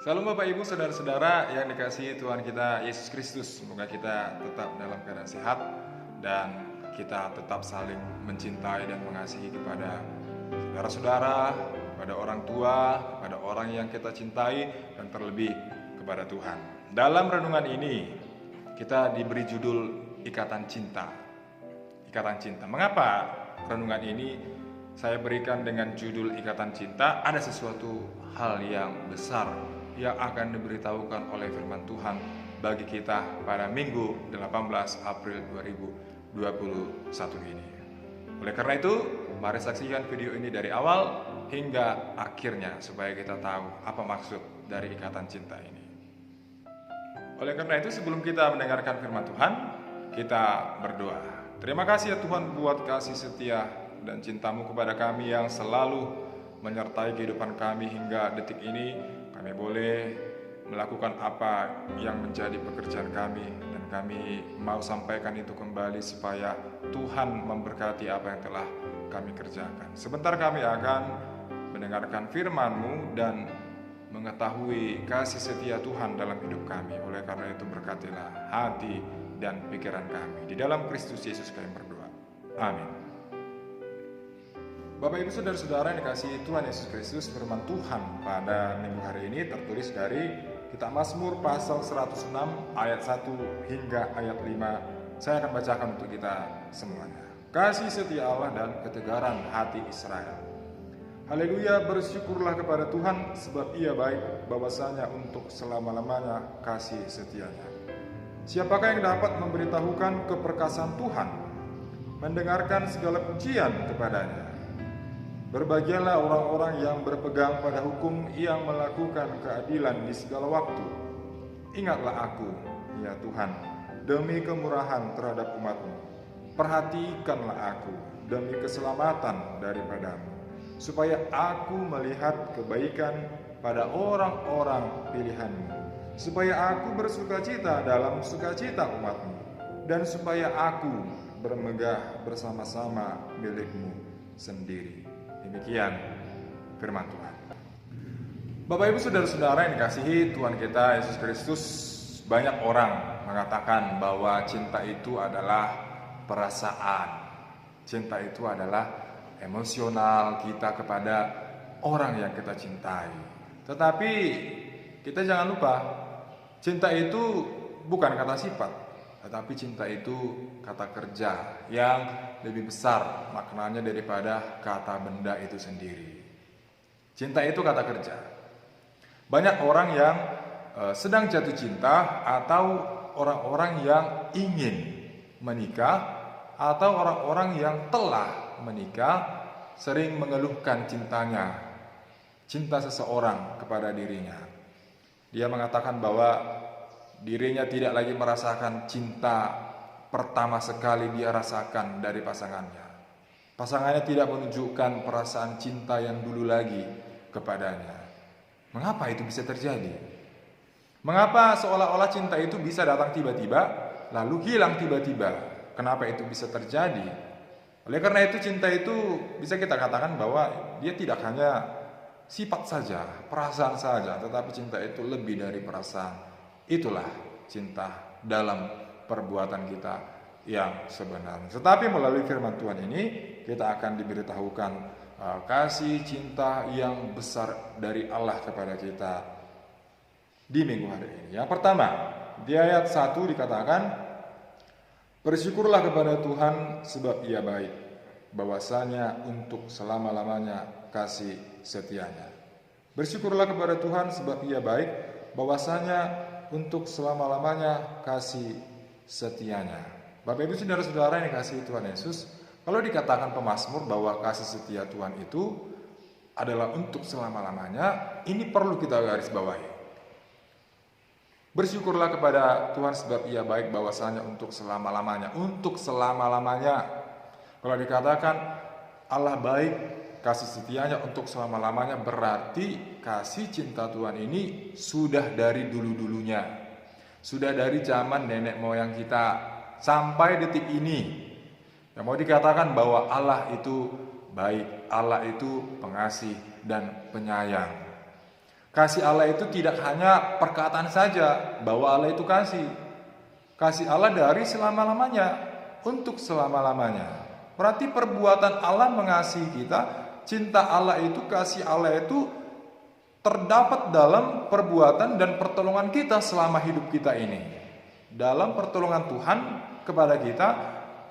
Salam Bapak Ibu Saudara-saudara yang dikasihi Tuhan kita Yesus Kristus. Semoga kita tetap dalam keadaan sehat dan kita tetap saling mencintai dan mengasihi kepada saudara-saudara, kepada orang tua, kepada orang yang kita cintai, dan terlebih kepada Tuhan. Dalam renungan ini kita diberi judul Ikatan Cinta. Ikatan Cinta. Mengapa renungan ini saya berikan dengan judul Ikatan Cinta? Ada sesuatu hal yang besar yang akan diberitahukan oleh firman Tuhan bagi kita pada Minggu 18 April 2021 ini. Oleh karena itu, mari saksikan video ini dari awal hingga akhirnya supaya kita tahu apa maksud dari ikatan cinta ini. Oleh karena itu, sebelum kita mendengarkan firman Tuhan, kita berdoa. Terima kasih ya Tuhan buat kasih setia dan cintamu kepada kami yang selalu menyertai kehidupan kami hingga detik ini. Kami boleh melakukan apa yang menjadi pekerjaan kami, dan kami mau sampaikan itu kembali supaya Tuhan memberkati apa yang telah kami kerjakan. Sebentar kami akan mendengarkan firman-Mu dan mengetahui kasih setia Tuhan dalam hidup kami. Oleh karena itu berkatilah hati dan pikiran kami. Di dalam Kristus Yesus kami berdoa. Amin. Bapak Ibu Saudara-saudara yang dikasihi Tuhan Yesus Kristus, firman Tuhan pada minggu hari ini tertulis dari Kitab Mazmur pasal 106 ayat 1 hingga ayat 5. Saya akan bacakan untuk kita semuanya. Kasih setia Allah dan ketegaran hati Israel. Haleluya, bersyukurlah kepada Tuhan sebab Ia baik, bahwasanya untuk selama-lamanya kasih setianya. Siapakah yang dapat memberitahukan keperkasaan Tuhan, mendengarkan segala pujian kepadanya? Berbahagialah orang-orang yang berpegang pada hukum, yang melakukan keadilan di segala waktu. Ingatlah aku, ya Tuhan, demi kemurahan terhadap umat-Mu. Perhatikanlah aku demi keselamatan daripadamu, supaya aku melihat kebaikan pada orang-orang pilihan-Mu, supaya aku bersukacita dalam sukacita umat-Mu, dan supaya aku bermegah bersama-sama milik-Mu sendiri. Demikian firman Tuhan. Bapak Ibu Saudara-saudara yang dikasihi Tuhan kita Yesus Kristus, banyak orang mengatakan bahwa cinta itu adalah perasaan. Cinta itu adalah emosional kita kepada orang yang kita cintai. Tetapi kita jangan lupa, cinta itu bukan kata sifat, tetapi cinta itu kata kerja yang lebih besar maknanya daripada kata benda itu sendiri. Cinta itu kata kerja. Banyak orang yang sedang jatuh cinta, atau orang-orang yang ingin menikah, atau orang-orang yang telah menikah sering mengeluhkan cintanya, cinta seseorang kepada dirinya. Dia mengatakan bahwa dirinya tidak lagi merasakan cinta pertama sekali dia rasakan dari pasangannya. Pasangannya tidak menunjukkan perasaan cinta yang dulu lagi kepadanya. Mengapa itu bisa terjadi? Mengapa seolah-olah cinta itu bisa datang tiba-tiba lalu hilang tiba-tiba? Kenapa itu bisa terjadi? Oleh karena itu cinta itu bisa kita katakan bahwa dia tidak hanya sifat saja, perasaan saja, tetapi cinta itu lebih dari perasaan. Itulah cinta dalam perbuatan kita yang sebenarnya. Tetapi melalui firman Tuhan ini kita akan diberitahukan kasih cinta yang besar dari Allah kepada kita di minggu hari ini. Yang pertama, di ayat 1 dikatakan, bersyukurlah kepada Tuhan sebab Ia baik, bahwasanya untuk selama-lamanya kasih setianya. Bersyukurlah kepada Tuhan sebab Ia baik, bahwasanya untuk selama-lamanya kasih setianya. Bapak Ibu Saudara-saudara yang dikasihi Tuhan Yesus, kalau dikatakan pemazmur bahwa kasih setia Tuhan itu adalah untuk selama-lamanya, ini perlu kita garis bawahi. Bersyukurlah kepada Tuhan sebab Ia baik, bahwasanya untuk selama-lamanya. Untuk selama-lamanya. Kalau dikatakan Allah baik, kasih setianya untuk selama-lamanya, berarti kasih cinta Tuhan ini sudah dari dulu-dulunya. Sudah dari zaman nenek moyang kita sampai detik ini. Yang mau dikatakan bahwa Allah itu baik, Allah itu pengasih dan penyayang. Kasih Allah itu tidak hanya perkataan saja bahwa Allah itu kasih. Kasih Allah dari selama-lamanya, untuk selama-lamanya. Berarti perbuatan Allah mengasihi kita, cinta Allah itu, kasih Allah itu terdapat dalam perbuatan dan pertolongan kita selama hidup kita ini. Dalam pertolongan Tuhan kepada kita,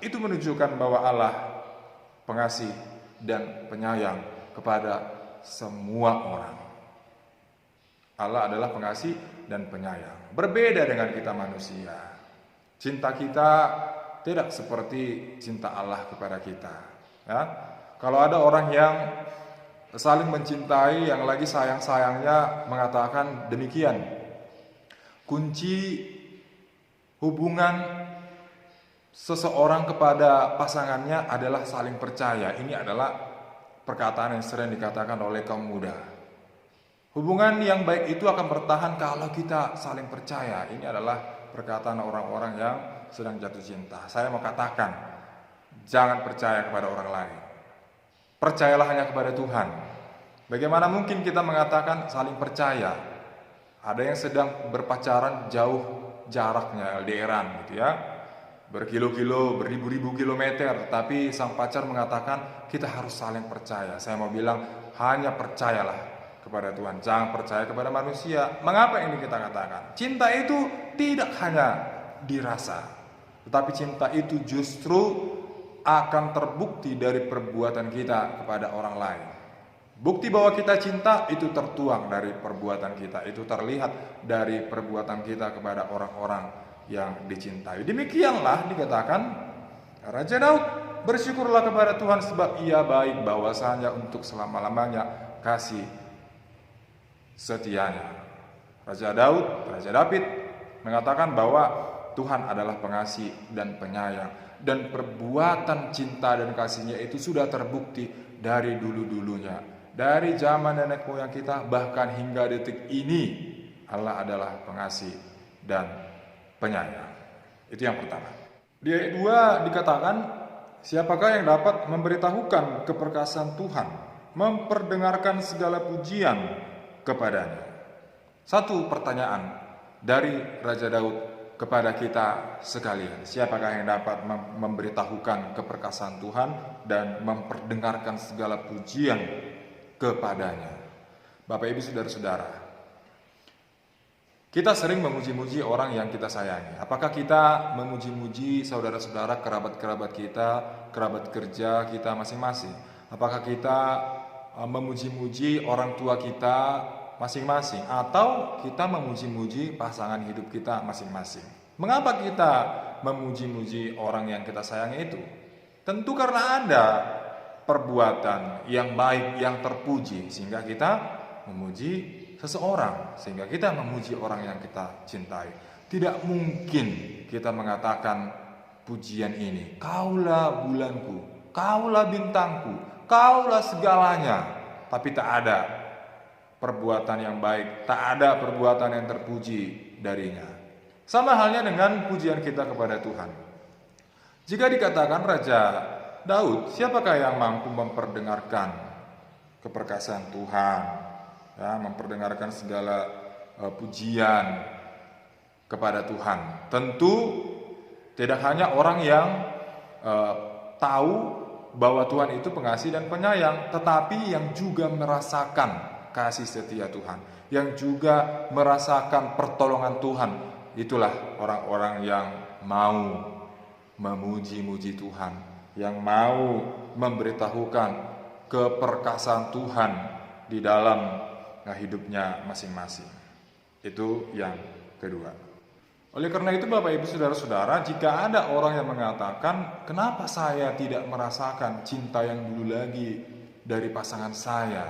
itu menunjukkan bahwa Allah pengasih dan penyayang kepada semua orang. Allah adalah pengasih dan penyayang. Berbeda dengan kita manusia. Cinta kita tidak seperti cinta Allah kepada kita. Ya. Kalau ada orang yang saling mencintai, yang lagi sayang-sayangnya mengatakan demikian. Kunci hubungan seseorang kepada pasangannya adalah saling percaya. Ini adalah perkataan yang sering dikatakan oleh kaum muda. Hubungan yang baik itu akan bertahan kalau kita saling percaya. Ini adalah perkataan orang-orang yang sedang jatuh cinta. Saya mau katakan, jangan percaya kepada orang lain. Percayalah hanya kepada Tuhan. Bagaimana mungkin kita mengatakan saling percaya? Ada yang sedang berpacaran jauh jaraknya, LDRan gitu ya. Berkilo-kilo, beribu-ribu kilometer, tapi sang pacar mengatakan kita harus saling percaya. Saya mau bilang, hanya percayalah kepada Tuhan, jangan percaya kepada manusia. Mengapa ini kita katakan? Cinta itu tidak hanya dirasa, tetapi cinta itu justru akan terbukti dari perbuatan kita kepada orang lain. Bukti bahwa kita cinta itu tertuang dari perbuatan kita, itu terlihat dari perbuatan kita kepada orang-orang yang dicintai. Demikianlah dikatakan Raja Daud, bersyukurlah kepada Tuhan sebab ia baik, bahwasanya untuk selama-lamanya kasih setianya. Raja David mengatakan bahwa Tuhan adalah pengasih dan penyayang, dan perbuatan cinta dan kasihnya itu sudah terbukti dari dulu-dulunya, dari zaman nenek moyang kita, bahkan hingga detik ini Allah adalah pengasih dan penyayang. Itu yang pertama. Di ayat 2 dikatakan, siapakah yang dapat memberitahukan keperkasaan Tuhan, memperdengarkan segala pujian kepadanya. Satu pertanyaan dari Raja Daud kepada kita sekalian. Siapakah yang dapat memberitahukan keperkasaan Tuhan dan memperdengarkan segala pujian kepadanya? Bapak Ibu saudara-saudara, kita sering memuji-muji orang yang kita sayangi. Apakah kita memuji-muji saudara-saudara, kerabat-kerabat kita, kerabat kerja kita masing-masing? Apakah kita memuji-muji orang tua kita masing-masing, atau kita memuji-muji pasangan hidup kita masing-masing? Mengapa kita memuji-muji orang yang kita sayangi itu? Tentu karena ada perbuatan yang baik yang terpuji sehingga kita memuji seseorang, sehingga kita memuji orang yang kita cintai. Tidak mungkin kita mengatakan pujian ini, kaulah bulanku, kaulah bintangku, kaulah segalanya, tapi tak ada perbuatan yang baik, tak ada perbuatan yang terpuji darinya. Sama halnya dengan pujian kita kepada Tuhan. Jika dikatakan Raja Daud, siapakah yang mampu memperdengarkan keperkasaan Tuhan, ya, memperdengarkan segala pujian kepada Tuhan? Tentu tidak hanya orang yang tahu bahwa Tuhan itu pengasih dan penyayang, tetapi yang juga merasakan kasih setia Tuhan, yang juga merasakan pertolongan Tuhan. Itulah orang-orang yang mau memuji-muji Tuhan, yang mau memberitahukan keperkasaan Tuhan di dalam hidupnya masing-masing. Itu yang kedua. Oleh karena itu Bapak Ibu saudara-saudara, jika ada orang yang mengatakan, kenapa saya tidak merasakan cinta yang dulu lagi dari pasangan saya,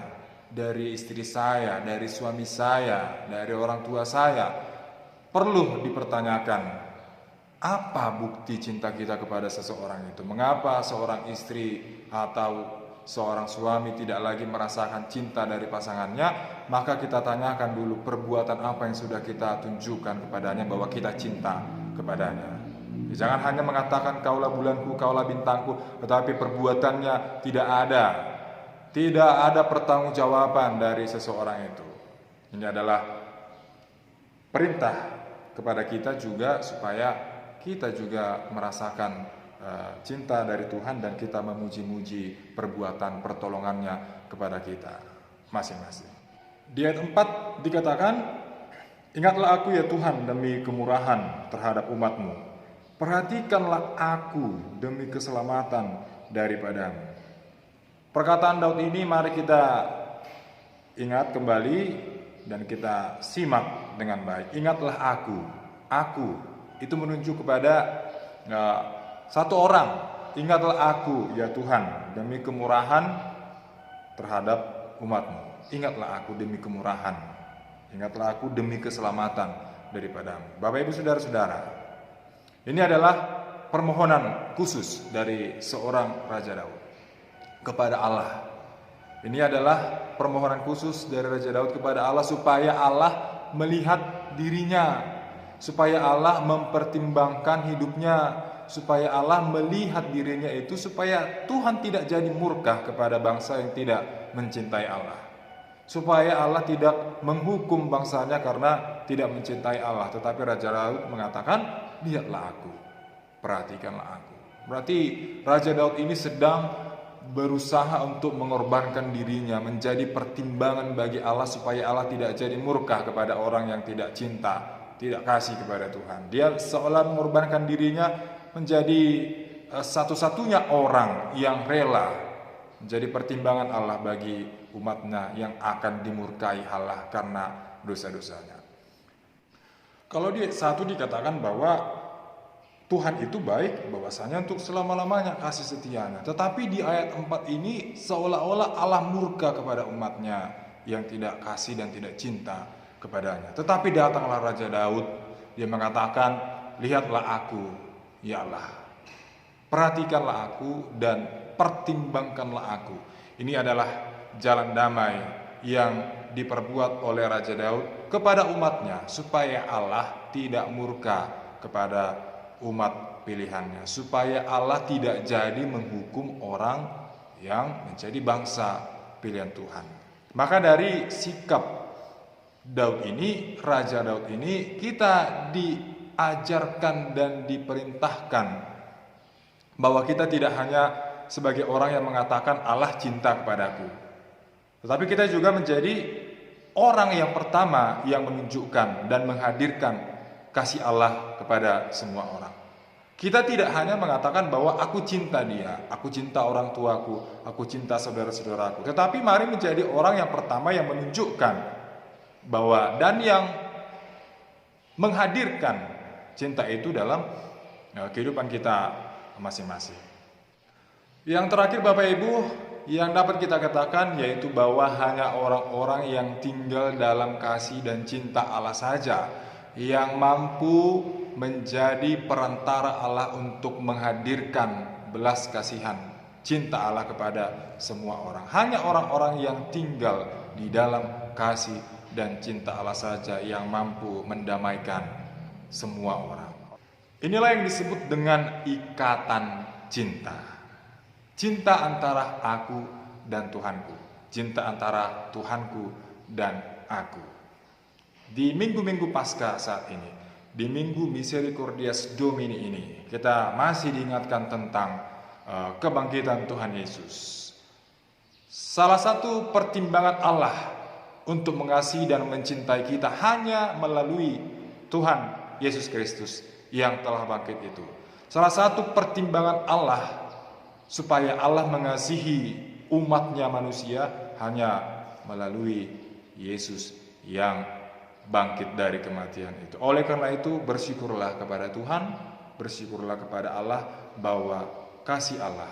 dari istri saya, dari suami saya, dari orang tua saya, perlu dipertanyakan, apa bukti cinta kita kepada seseorang itu? Mengapa seorang istri atau seorang suami tidak lagi merasakan cinta dari pasangannya? Maka kita tanyakan dulu, perbuatan apa yang sudah kita tunjukkan kepadanya bahwa kita cinta kepadanya. Jangan hanya mengatakan kaulah bulanku, kaulah bintangku, tetapi perbuatannya tidak ada pertanggungjawaban dari seseorang itu. Ini adalah perintah kepada kita juga supaya kita juga merasakan cinta dari Tuhan dan kita memuji-muji perbuatan pertolongannya kepada kita masing-masing. Di ayat 4 dikatakan, "Ingatlah aku ya Tuhan demi kemurahan terhadap umat-Mu. Perhatikanlah aku demi keselamatan daripadamu." Perkataan Daud ini mari kita ingat kembali dan kita simak dengan baik. Ingatlah aku. Aku itu menunjuk kepada satu orang. Ingatlah aku ya Tuhan demi kemurahan terhadap umat-Mu. Ingatlah aku demi kemurahan. Ingatlah aku demi keselamatan daripadamu. Bapak Ibu Saudara-saudara, ini adalah permohonan khusus dari seorang Raja Daud kepada Allah. Ini adalah permohonan khusus dari Raja Daud kepada Allah supaya Allah melihat dirinya, supaya Allah mempertimbangkan hidupnya, supaya Allah melihat dirinya itu, supaya Tuhan tidak jadi murka kepada bangsa yang tidak mencintai Allah, supaya Allah tidak menghukum bangsanya karena tidak mencintai Allah. Tetapi Raja Daud mengatakan, lihatlah aku, perhatikanlah aku. Berarti Raja Daud ini sedang berusaha untuk mengorbankan dirinya, menjadi pertimbangan bagi Allah supaya Allah tidak jadi murka kepada orang yang tidak cinta, tidak kasih kepada Tuhan. Dia seolah mengorbankan dirinya menjadi satu-satunya orang yang rela menjadi pertimbangan Allah bagi umatnya yang akan dimurkai Allah karena dosa-dosanya. Kalau di 1 dikatakan bahwa Tuhan itu baik, bahwasanya untuk selama-lamanya kasih setianya. Tetapi di ayat 4 ini seolah-olah Allah murka kepada umatnya yang tidak kasih dan tidak cinta kepadanya. Tetapi datanglah Raja Daud, dia mengatakan, lihatlah aku, ya Allah, perhatikanlah aku dan pertimbangkanlah aku. Ini adalah jalan damai yang diperbuat oleh Raja Daud kepada umatnya, supaya Allah tidak murka kepada umat pilihannya, supaya Allah tidak jadi menghukum orang yang menjadi bangsa pilihan Tuhan. Maka dari sikap Daud ini, Raja Daud ini, kita diajarkan dan diperintahkan bahwa kita tidak hanya sebagai orang yang mengatakan Allah cinta kepadaku, tetapi kita juga menjadi orang yang pertama yang menunjukkan dan menghadirkan kasih Allah kepada semua orang. Kita tidak hanya mengatakan bahwa aku cinta dia, aku cinta orang tuaku, aku cinta saudara-saudaraku, tetapi mari menjadi orang yang pertama yang menunjukkan bahwa dan yang menghadirkan cinta itu dalam kehidupan kita masing-masing. Yang terakhir Bapak Ibu, yang dapat kita katakan yaitu bahwa hanya orang-orang yang tinggal dalam kasih dan cinta Allah saja yang mampu menjadi perantara Allah untuk menghadirkan belas kasihan cinta Allah kepada semua orang. Hanya orang-orang yang tinggal di dalam kasih dan cinta Allah saja yang mampu mendamaikan semua orang. Inilah yang disebut dengan ikatan cinta. Cinta antara aku dan Tuhanku, cinta antara Tuhanku dan aku. Di minggu-minggu Paskah saat ini, di minggu Misericordias Domini ini, kita masih diingatkan tentang kebangkitan Tuhan Yesus. Salah satu pertimbangan Allah untuk mengasihi dan mencintai kita hanya melalui Tuhan Yesus Kristus yang telah bangkit itu. Salah satu pertimbangan Allah supaya Allah mengasihi umatnya manusia hanya melalui Yesus yang bangkit dari kematian itu. Oleh karena itu bersyukurlah kepada Tuhan, bersyukurlah kepada Allah bahwa kasih Allah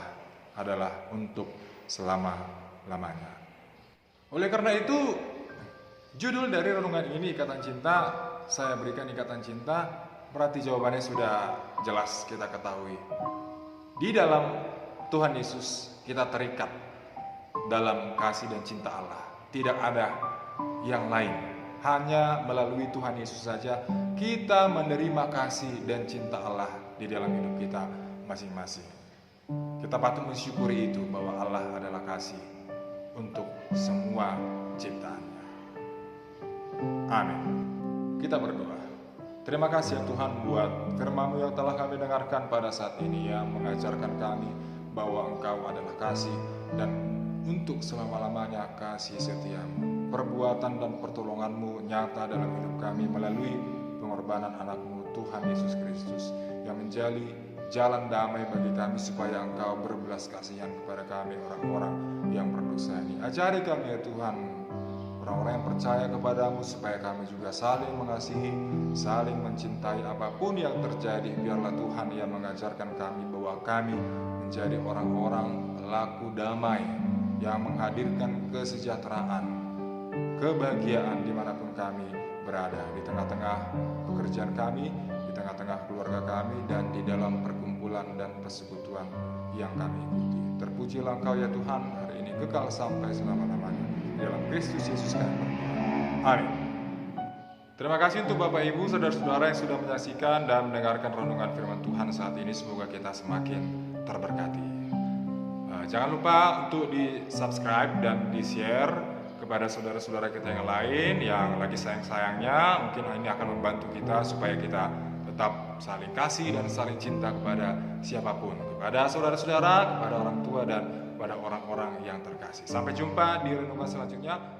adalah untuk selama-lamanya. Oleh karena itu judul dari renungan ini Ikatan Cinta, saya berikan Ikatan Cinta. Berarti jawabannya sudah jelas kita ketahui. Di dalam Tuhan Yesus kita terikat dalam kasih dan cinta Allah. Tidak ada yang lain. Hanya melalui Tuhan Yesus saja kita menerima kasih dan cinta Allah di dalam hidup kita masing-masing. Kita patut mensyukuri itu bahwa Allah adalah kasih untuk semua ciptaannya. Amin. Kita berdoa. Terima kasih ya Tuhan buat firman-Mu yang telah kami dengarkan pada saat ini, yang mengajarkan kami bahwa Engkau adalah kasih dan untuk selama-lamanya kasih setia-Mu. Perbuatan dan pertolongan-Mu nyata dalam hidup kami melalui pengorbanan anak-Mu Tuhan Yesus Kristus yang menjadi jalan damai bagi kami supaya Engkau berbelas kasihan kepada kami orang-orang yang berdosa ini. Ajari kami ya Tuhan, orang-orang yang percaya kepadamu, supaya kami juga saling mengasihi, saling mencintai apapun yang terjadi. Biarlah Tuhan yang mengajarkan kami bahwa kami menjadi orang-orang pelaku damai yang menghadirkan kesejahteraan, kebahagiaan dimanapun kami berada, di tengah-tengah pekerjaan kami, di tengah-tengah keluarga kami, dan di dalam perkumpulan dan persekutuan yang kami ikuti. Terpujilah Engkau ya Tuhan, hari ini kekal sampai selama-lamanya. Dalam Kristus Yesus kami berdoa. Amin. Terima kasih untuk Bapak Ibu, saudara-saudara yang sudah menyaksikan dan mendengarkan renungan firman Tuhan saat ini. Semoga kita semakin terberkati. Jangan lupa untuk di-subscribe dan di-share kepada saudara-saudara kita yang lain yang lagi sayang-sayangnya. Mungkin ini akan membantu kita supaya kita tetap saling kasih dan saling cinta kepada siapapun, kepada saudara-saudara, kepada orang tua, dan kepada orang-orang yang terkasih. Sampai jumpa di renungan selanjutnya.